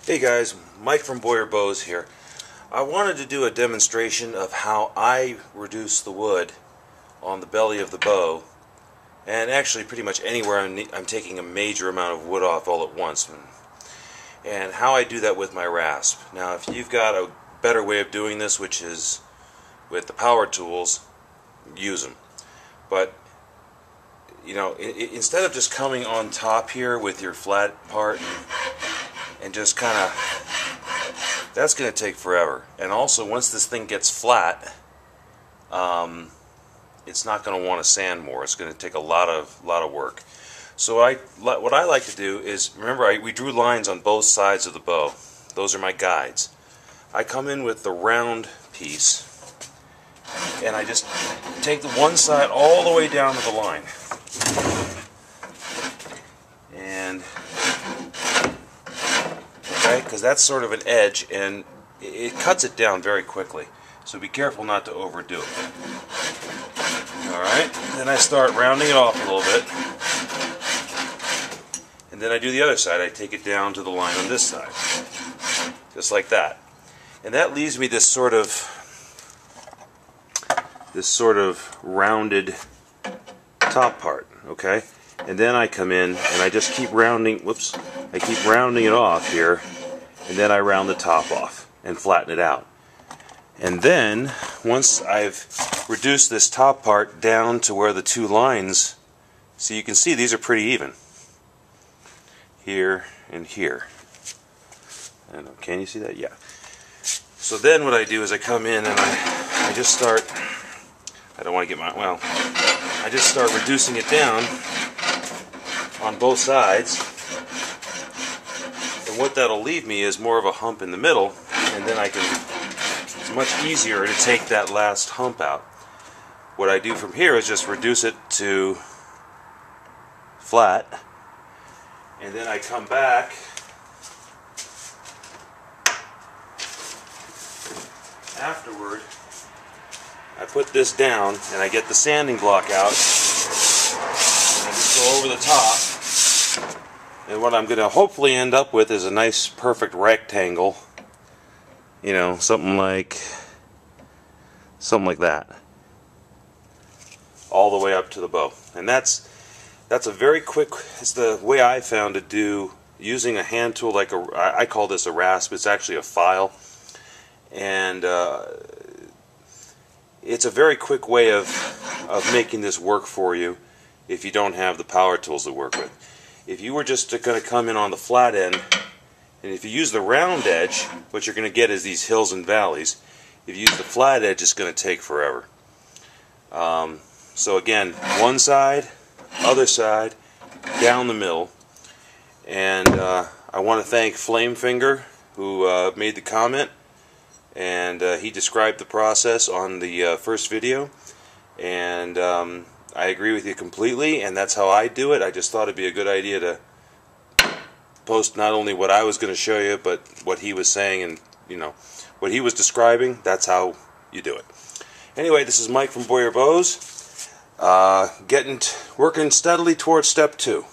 Hey guys, Mike from Boyer Bows here. I wanted to do a demonstration of how I reduce the wood on the belly of the bow, and actually pretty much anywhere I'm taking a major amount of wood off all at once, and how I do that with my rasp. Now if you've got a better way of doing this, which is with the power tools, use them. But you know, instead of just coming on top here with your flat part and just kind of, that's going to take forever. And also, once this thing gets flat, it's not going to want to sand more. It's going to take a lot of work. So what I like to do is, remember, we drew lines on both sides of the bow. Those are my guides. I come in with the round piece, and I just take the one side all the way down to the line. And okay, because that's sort of an edge, and it cuts it down very quickly. So be careful not to overdo it. Alright, then I start rounding it off a little bit. And then I do the other side. I take it down to the line on this side. Just like that. And that leaves me this sort of rounded top part, okay? And then I come in and I just keep rounding, I keep rounding it off here, and then I round the top off and flatten it out. And then, once I've reduced this top part down to where the two lines, so you can see these are pretty even. Here and here. I don't know, can you see that? Yeah. So then what I do is I come in and I just start, I don't want to get my, well, I just start reducing it down on both sides, and what that'll leave me is more of a hump in the middle, and then it's much easier to take that last hump out. What I do from here is just reduce it to flat, and then I come back afterward. I put this down and I get the sanding block out, and I just go over the top, and what I'm going to hopefully end up with is a nice perfect rectangle, you know, something like that, all the way up to the bow. And that's a very quick, it's the way I found to do, using a hand tool like I call this a rasp. It's actually a file, and it's a very quick way of making this work for you if you don't have the power tools to work with. If you were just going to come in on the flat end, and if you use the round edge, what you're going to get is these hills and valleys. If you use the flat edge, it's going to take forever. So again, one side, other side, down the middle. And I want to thank Flamefinger, who made the comment. And he described the process on the first video, and I agree with you completely, and that's how I do it. I just thought it'd be a good idea to post not only what I was going to show you, but what he was saying, and you know, what he was describing. That's how you do it. Anyway, this is Mike from Boyer Bows, working steadily towards step 2.